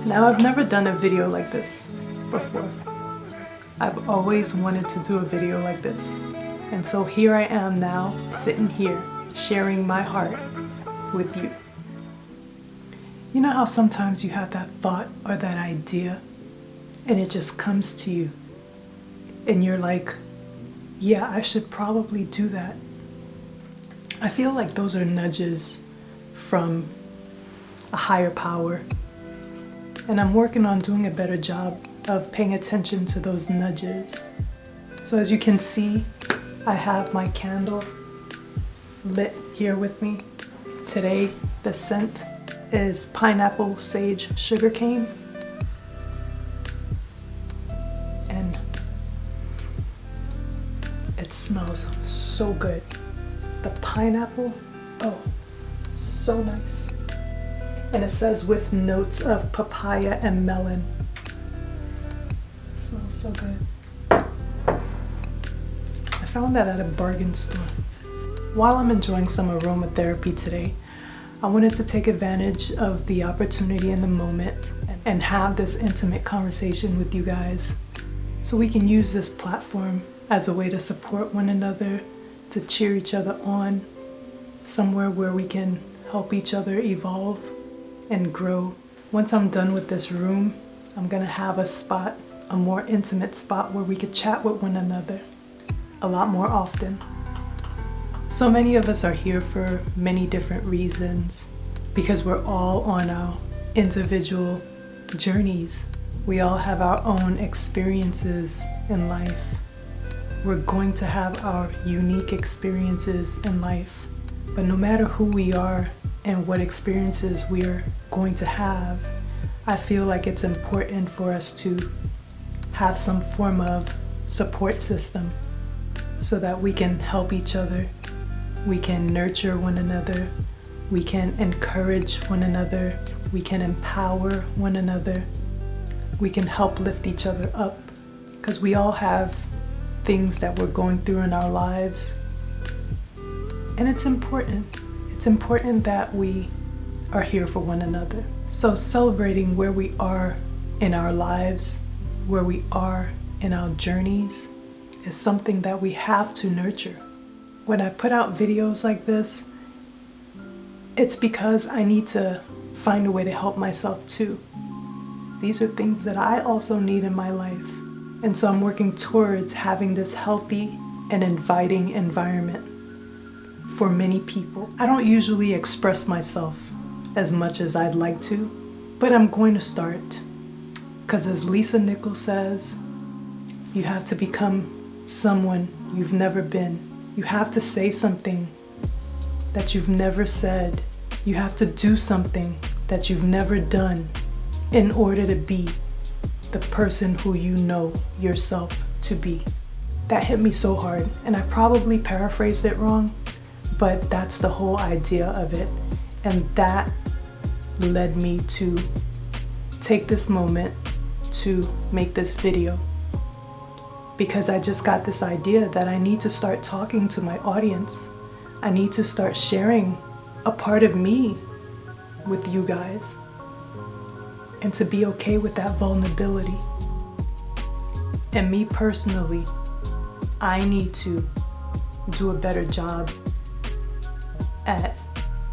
Now, I've never done a video like this before. I've always wanted to do a video like this. And so here I am now, sitting here, sharing my heart with you. You know how sometimes you have that thought or that idea and it just comes to you and you're like, yeah, I should probably do that. I feel like those are nudges from a higher power. And I'm working on doing a better job of paying attention to those nudges. So as you can see, I have my candle lit here with me. Today, the scent is pineapple sage sugarcane. And it smells so good. The pineapple, oh, so nice. And it says with notes of papaya and melon. It smells so good. I found that at a bargain store. While I'm enjoying some aromatherapy today, I wanted to take advantage of the opportunity in the moment and have this intimate conversation with you guys so we can use this platform as a way to support one another, to cheer each other on, somewhere where we can help each other evolve and grow. Once I'm done with this room, I'm gonna have a spot, a more intimate spot where we could chat with one another a lot more often. So many of us are here for many different reasons because we're all on our individual journeys. We all have our own experiences in life. We're going to have our unique experiences in life. But no matter who we are and what experiences we're going to have, I feel like it's important for us to have some form of support system so that we can help each other, we can nurture one another, we can encourage one another, we can empower one another, we can help lift each other up, because we all have things that we're going through in our lives. And it's important. It's important that we are here for one another. So celebrating where we are in our lives, where we are in our journeys, is something that we have to nurture. When I put out videos like this, it's because I need to find a way to help myself too. These are things that I also need in my life. And so I'm working towards having this healthy and inviting environment for many people. I don't usually express myself as much as I'd like to, but I'm going to start. Because as Lisa Nichols says, you have to become someone you've never been. You have to say something that you've never said. You have to do something that you've never done in order to be the person who you know yourself to be. That hit me so hard, and I probably paraphrased it wrong, but that's the whole idea of it. And that led me to take this moment to make this video, because I just got this idea that I need to start talking to my audience. I need to start sharing a part of me with you guys, and to be okay with that vulnerability. And me personally, I need to do a better job at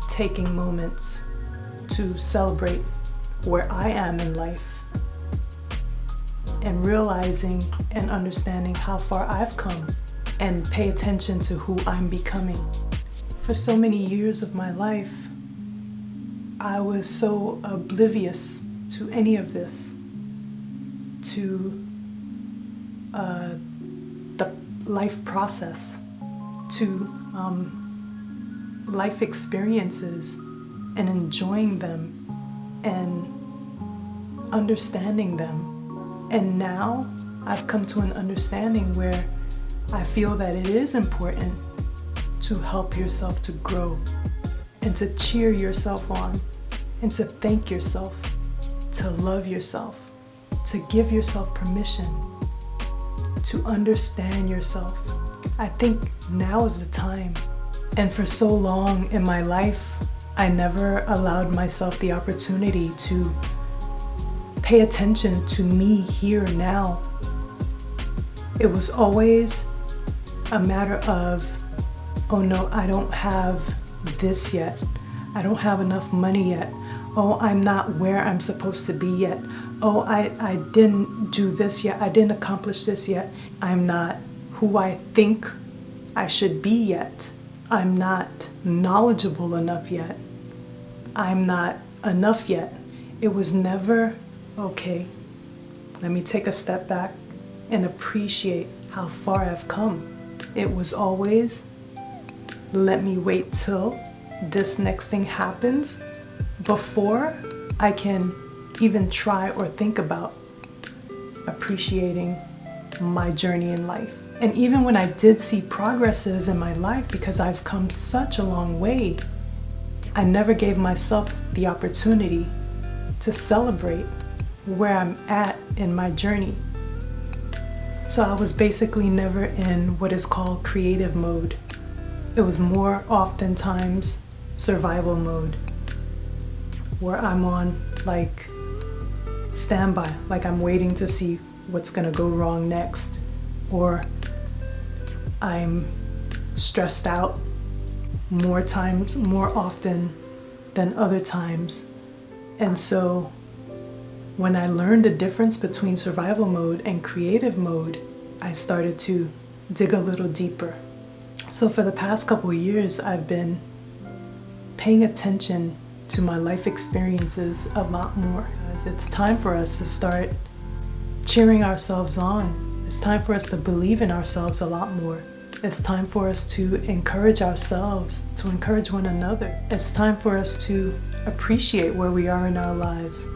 taking moments to celebrate where I am in life and realizing and understanding how far I've come and pay attention to who I'm becoming. For so many years of my life, I was so oblivious to any of this, to the life process, to life experiences and enjoying them and understanding them. And now I've come to an understanding where I feel that it is important to help yourself to grow and to cheer yourself on and to thank yourself, to love yourself, to give yourself permission, to understand yourself. I think now is the time. And for so long in my life, I never allowed myself the opportunity to pay attention to me here now. It was always a matter of, oh no, I don't have this yet. I don't have enough money yet. Oh, I'm not where I'm supposed to be yet. Oh, I didn't do this yet. I didn't accomplish this yet. I'm not who I think I should be yet. I'm not knowledgeable enough yet. I'm not enough yet. It was never, okay, let me take a step back and appreciate how far I've come. It was always, let me wait till this next thing happens before I can even try or think about appreciating my journey in life. And even when I did see progresses in my life, because I've come such a long way, I never gave myself the opportunity to celebrate where I'm at in my journey. So I was basically never in what is called creative mode. It was more oftentimes survival mode, where I'm on like standby, like I'm waiting to see what's gonna go wrong next, or I'm stressed out more often than other times. And so when I learned the difference between survival mode and creative mode, I started to dig a little deeper. So for the past couple of years, I've been paying attention to my life experiences a lot more. It's time for us to start cheering ourselves on. It's time for us to believe in ourselves a lot more. It's time for us to encourage ourselves, to encourage one another. It's time for us to appreciate where we are in our lives.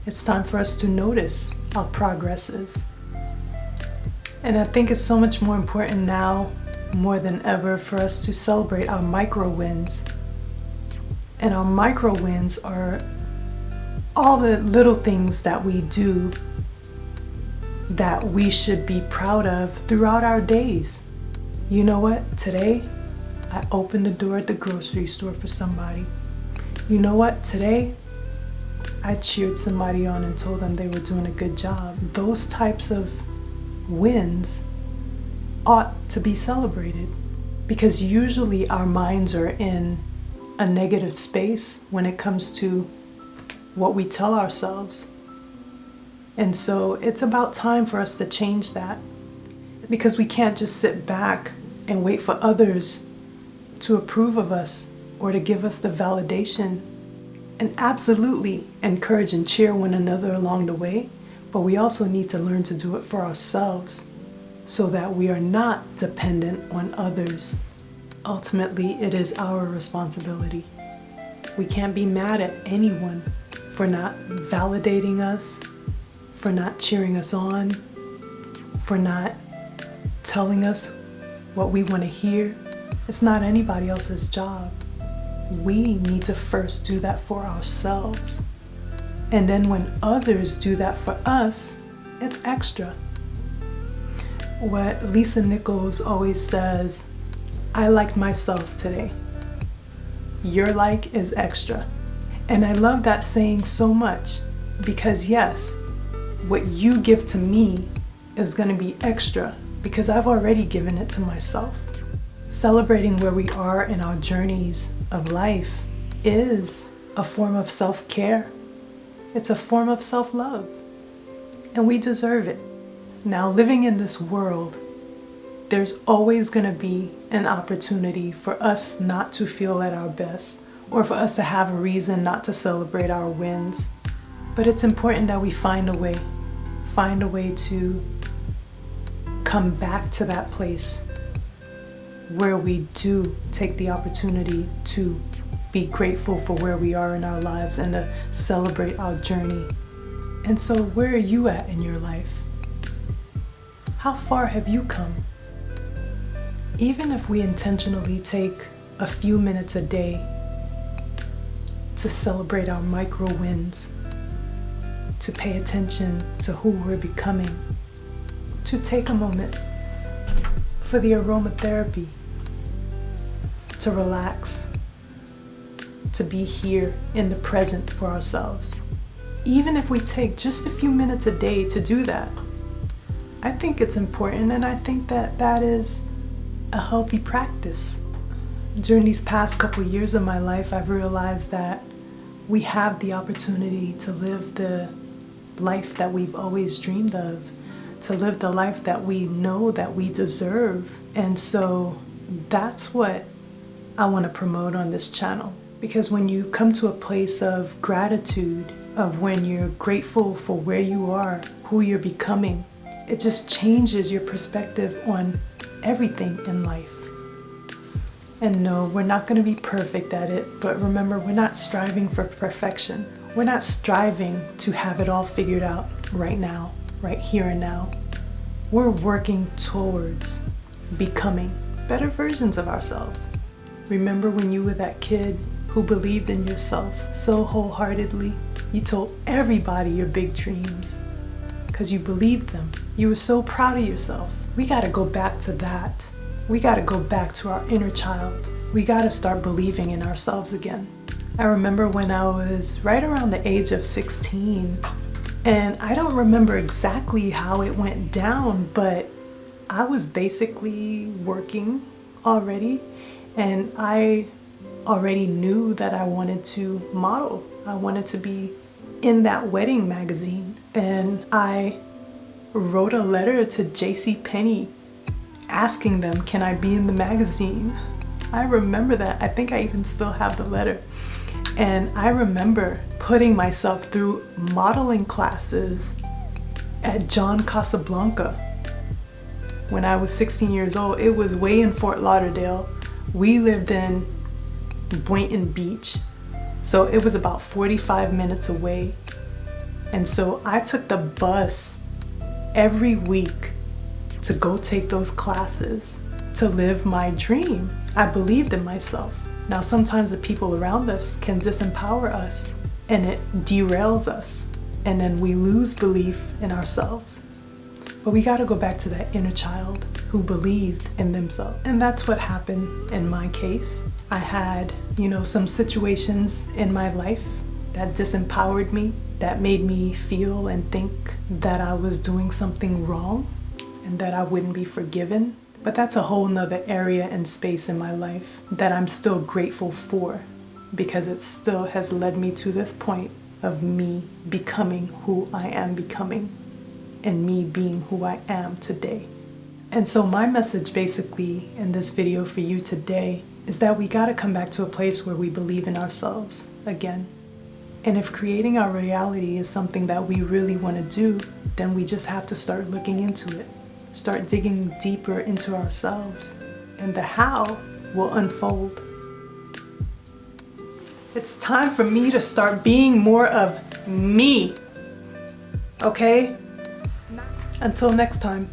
It's time for us to notice our progresses. And I think it's so much more important now, more than ever, for us to celebrate our micro wins. And our micro wins are all the little things that we do that we should be proud of throughout our days. You know what? Today, I opened the door at the grocery store for somebody. You know what? Today, I cheered somebody on and told them they were doing a good job. Those types of wins ought to be celebrated, because usually our minds are in a negative space when it comes to what we tell ourselves. And so it's about time for us to change that, because we can't just sit back and wait for others to approve of us or to give us the validation, and absolutely encourage and cheer one another along the way. But we also need to learn to do it for ourselves so that we are not dependent on others. Ultimately, it is our responsibility. We can't be mad at anyone for not validating us, for not cheering us on, for not telling us what we want to hear. It's not anybody else's job. We need to first do that for ourselves. And then when others do that for us, it's extra. What Lisa Nichols always says, I liked myself today. Your like is extra. And I love that saying so much, because yes, what you give to me is going to be extra because I've already given it to myself. Celebrating where we are in our journeys of life is a form of self-care. It's a form of self-love, and we deserve it. Now, living in this world, there's always going to be an opportunity for us not to feel at our best, or for us to have a reason not to celebrate our wins. But it's important that we find a way to come back to that place where we do take the opportunity to be grateful for where we are in our lives and to celebrate our journey. And so, where are you at in your life? How far have you come? Even if we intentionally take a few minutes a day to celebrate our micro wins, to pay attention to who we're becoming, to take a moment for the aromatherapy, to relax, to be here in the present for ourselves. even if we take just a few minutes a day to do that, I think it's important, and I think that that is a healthy practice. During these past couple years of my life, I've realized that we have the opportunity to live the life that we've always dreamed of, to live the life that we know that we deserve. And so that's what I want to promote on this channel. Because when you come to a place of gratitude, of when you're grateful for where you are, who you're becoming, it just changes your perspective on everything in life. And no, we're not going to be perfect at it, but remember, we're not striving for perfection. We're not striving to have it all figured out right now, right here and now. We're working towards becoming better versions of ourselves. Remember when you were that kid who believed in yourself so wholeheartedly? You told everybody your big dreams because you believed them. You were so proud of yourself. We got to go back to that. We got to go back to our inner child. We got to start believing in ourselves again. I remember when I was right around the age of 16, and I don't remember exactly how it went down, but I was basically working already, and I already knew that I wanted to model. I wanted to be in that wedding magazine, and I wrote a letter to JCPenney asking them, can I be in the magazine? I remember that. I think I even still have the letter. And I remember putting myself through modeling classes at John Casablanca when I was 16 years old. It was way in Fort Lauderdale. We lived in Boynton Beach, so it was about 45 minutes away. And so I took the bus every week to go take those classes, to live my dream. I believed in myself. Now sometimes the people around us can disempower us, and it derails us, and then we lose belief in ourselves. But we got to go back to that inner child who believed in themselves. And that's what happened in my case. I had, some situations in my life that disempowered me, that made me feel and think that I was doing something wrong and that I wouldn't be forgiven. But that's a whole nother area and space in my life that I'm still grateful for, because it still has led me to this point of me becoming who I am becoming and me being who I am today. And so my message basically in this video for you today is that we got to come back to a place where we believe in ourselves again. And if creating our reality is something that we really want to do, then we just have to start looking into it. Start digging deeper into ourselves, and the how will unfold. It's time for me to start being more of me. Okay? Until next time.